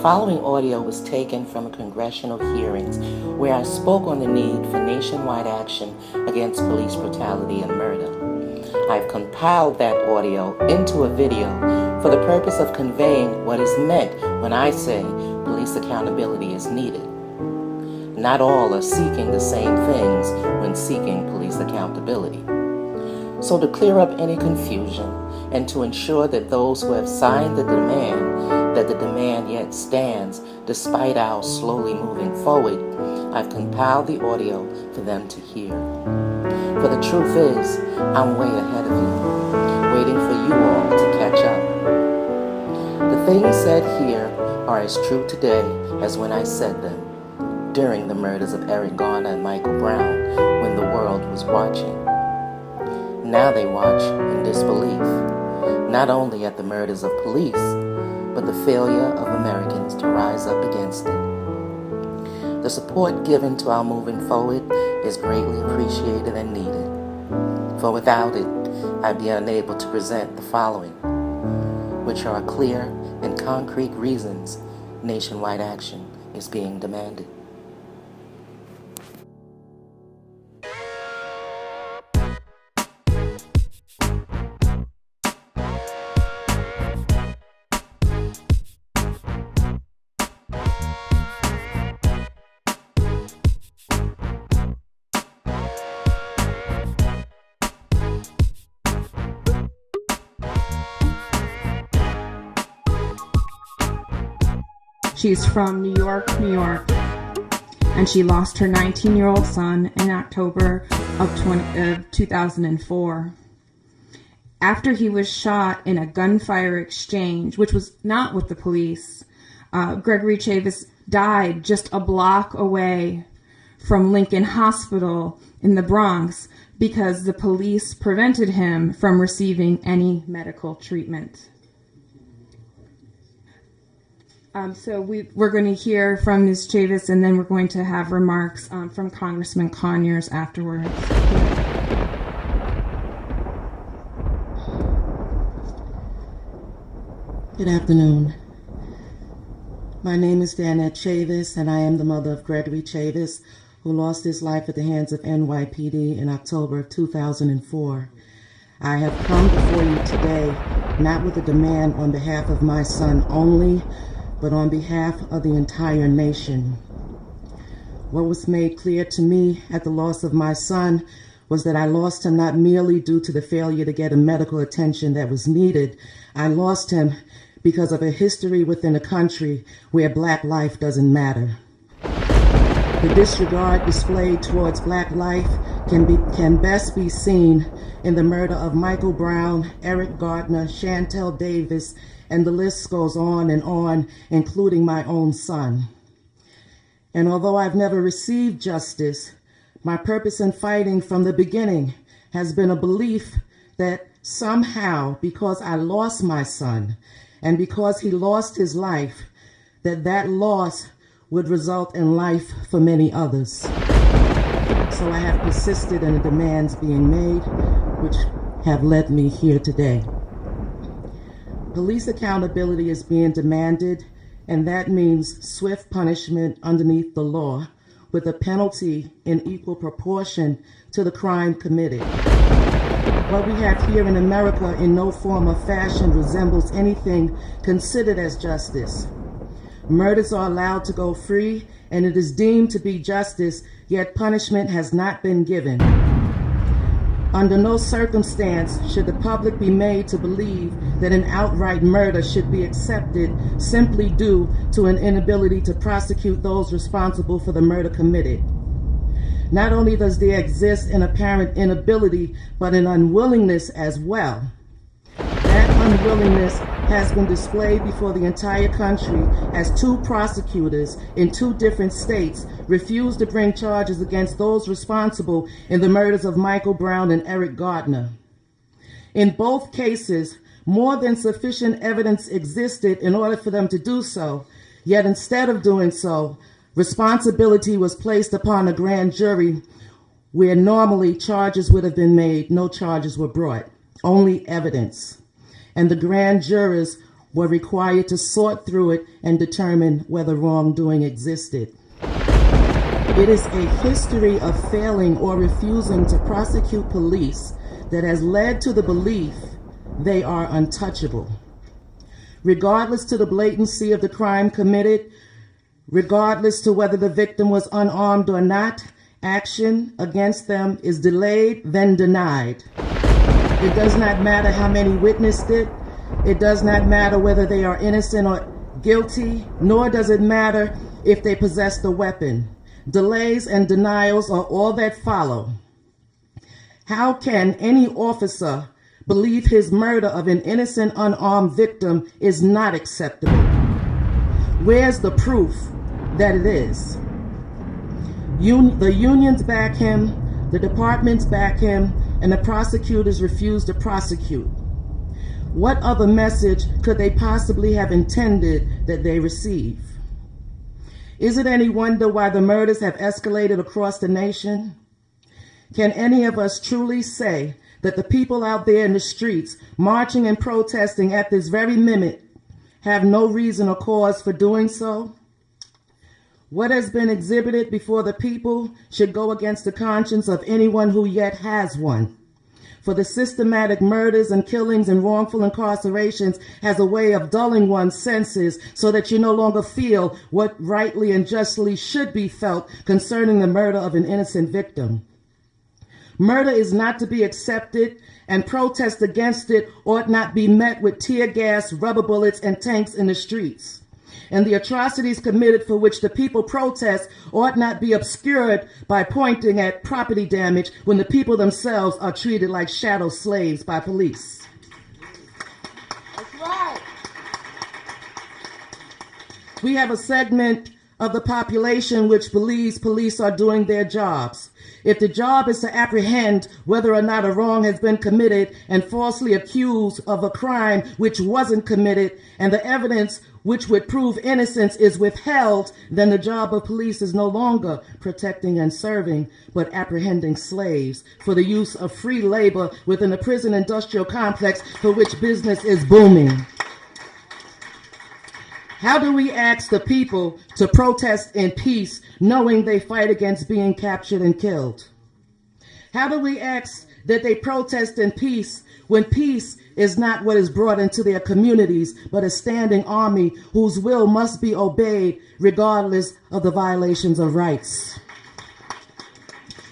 following audio was taken from congressional hearings where I spoke on the need for nationwide action against police brutality and murder. I've compiled that audio into a video for the purpose of conveying what is meant when I say police accountability is needed. Not all are seeking the same things when seeking police accountability. So to clear up any confusion and to ensure that those who have signed the demand, that the demand yet stands despite our slowly moving forward, I've compiled the audio for them to hear. For the truth is, I'm way ahead of you, waiting for you all to catch up. The things said here are as true today as when I said them, during the murders of Eric Garner and Michael Brown, when the world was watching. Now they watch in disbelief, not only at the murders of police, but the failure of Americans to rise up against it. The support given to our moving forward is greatly appreciated and needed, for without it, I'd be unable to present the following, which are clear and concrete reasons nationwide action is being demanded. She's from New York, and she lost her 19-year-old son in October of 2004. After he was shot in a gunfire exchange, which was not with the police, Gregory Chavis died just a block away from Lincoln Hospital in the Bronx because the police prevented him from receiving any medical treatment. So we're going to hear from Ms. Chavis, and then we're going to have remarks from Congressman Conyers afterwards. Good afternoon. My name is Danette Chavis, and I am the mother of Gregory Chavis, who lost his life at the hands of NYPD in October of 2004. I have come before you today not with a demand on behalf of my son only, but on behalf of the entire nation. What was made clear to me at the loss of my son was that I lost him not merely due to the failure to get a medical attention that was needed. I lost him because of a history within a country where Black life doesn't matter. The disregard displayed towards Black life can best be seen in the murder of Michael Brown, Eric Garner, Chantel Davis, and the list goes on, including my own son. And although I've never received justice, my purpose in fighting from the beginning has been a belief that somehow, because I lost my son, and because he lost his life, that loss would result in life for many others. So I have persisted in the demands being made, which have led me here today. Police accountability is being demanded, and that means swift punishment underneath the law, with a penalty in equal proportion to the crime committed. What we have here in America in no form or fashion resembles anything considered as justice. Murders are allowed to go free, and it is deemed to be justice, yet punishment has not been given. Under no circumstance should the public be made to believe that an outright murder should be accepted simply due to an inability to prosecute those responsible for the murder committed. Not only does there exist an apparent inability, but an unwillingness as well. That unwillingness has been displayed before the entire country as two prosecutors in two different states refused to bring charges against those responsible in the murders of Michael Brown and Eric Garner. In both cases, more than sufficient evidence existed in order for them to do so, yet instead of doing so, responsibility was placed upon a grand jury where normally charges would have been made. No charges were brought, only evidence. And the grand jurors were required to sort through it and determine whether wrongdoing existed. It is a history of failing or refusing to prosecute police that has led to the belief they are untouchable. Regardless to the blatancy of the crime committed, regardless to whether the victim was unarmed or not, action against them is delayed, then denied. It does not matter how many witnessed it. It does not matter whether they are innocent or guilty, nor does it matter if they possessed a weapon. Delays and denials are all that follow. How can any officer believe his murder of an innocent unarmed victim is not acceptable? Where's the proof that it is? The unions back him, the departments back him, and the prosecutors refuse to prosecute. What other message could they possibly have intended that they receive? Is it any wonder why the murders have escalated across the nation? Can any of us truly say that the people out there in the streets marching and protesting at this very minute have no reason or cause for doing so? What has been exhibited before the people should go against the conscience of anyone who yet has one. For the systematic murders and killings and wrongful incarcerations has a way of dulling one's senses so that you no longer feel what rightly and justly should be felt concerning the murder of an innocent victim. Murder is not to be accepted, and protest against it ought not be met with tear gas, rubber bullets, and tanks in the streets. And the atrocities committed for which the people protest ought not be obscured by pointing at property damage when the people themselves are treated like chattel slaves by police. That's right. We have a segment of the population which believes police are doing their jobs. If the job is to apprehend whether or not a wrong has been committed and falsely accused of a crime which wasn't committed, and the evidence which would prove innocence is withheld, then the job of police is no longer protecting and serving, but apprehending slaves for the use of free labor within the prison industrial complex for which business is booming. How do we ask the people to protest in peace, knowing they fight against being captured and killed? How do we ask that they protest in peace when peace is not what is brought into their communities, but a standing army whose will must be obeyed regardless of the violations of rights?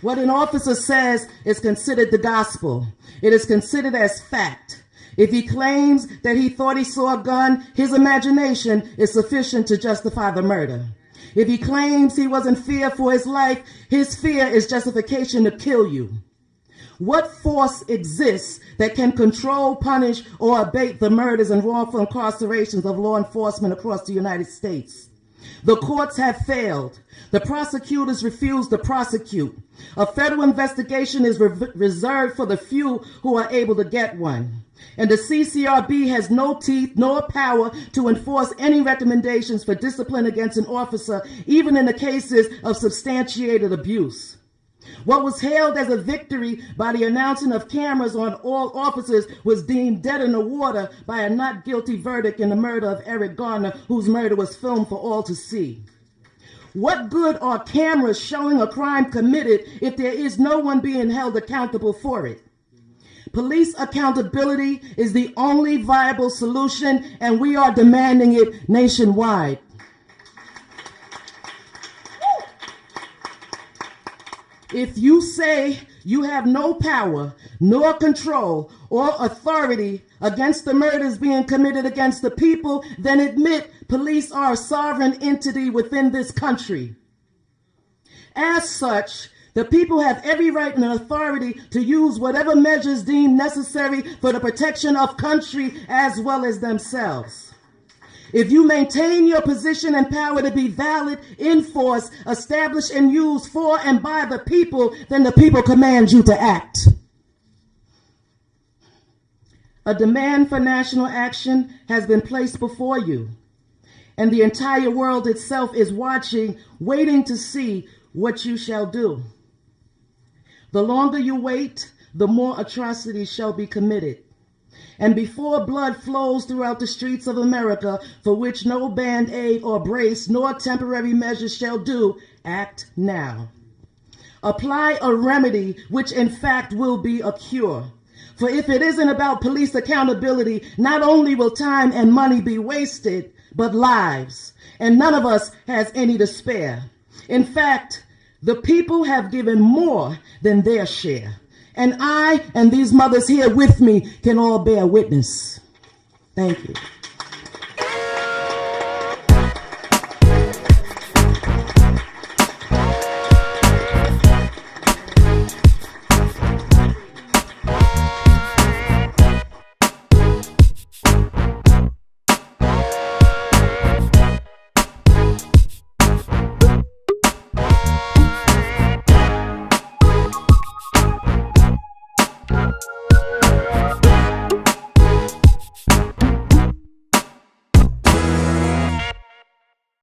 What an officer says is considered the gospel. It is considered as fact. If he claims that he thought he saw a gun, his imagination is sufficient to justify the murder. If he claims he was in fear for his life, his fear is justification to kill you. What force exists that can control, punish, or abate the murders and wrongful incarcerations of law enforcement across the United States? The courts have failed. The prosecutors refuse to prosecute. A federal investigation is reserved for the few who are able to get one. And the CCRB has no teeth nor power to enforce any recommendations for discipline against an officer, even in the cases of substantiated abuse. What was hailed as a victory by the announcing of cameras on all officers was deemed dead in the water by a not guilty verdict in the murder of Eric Garner, whose murder was filmed for all to see. What good are cameras showing a crime committed if there is no one being held accountable for it? Police accountability is the only viable solution, and we are demanding it nationwide. If you say you have no power, nor control, or authority against the murders being committed against the people, then admit police are a sovereign entity within this country. As such, the people have every right and authority to use whatever measures deemed necessary for the protection of country as well as themselves. If you maintain your position and power to be valid, in force, established and used for and by the people, then the people command you to act. A demand for national action has been placed before you, and the entire world itself is watching, waiting to see what you shall do. The longer you wait, the more atrocities shall be committed. And before blood flows throughout the streets of America, for which no band-aid or brace nor temporary measures shall do, act now. Apply a remedy which in fact will be a cure. For if it isn't about police accountability, not only will time and money be wasted, but lives. And none of us has any to spare. In fact, the people have given more than their share. And I and these mothers here with me can all bear witness. Thank you.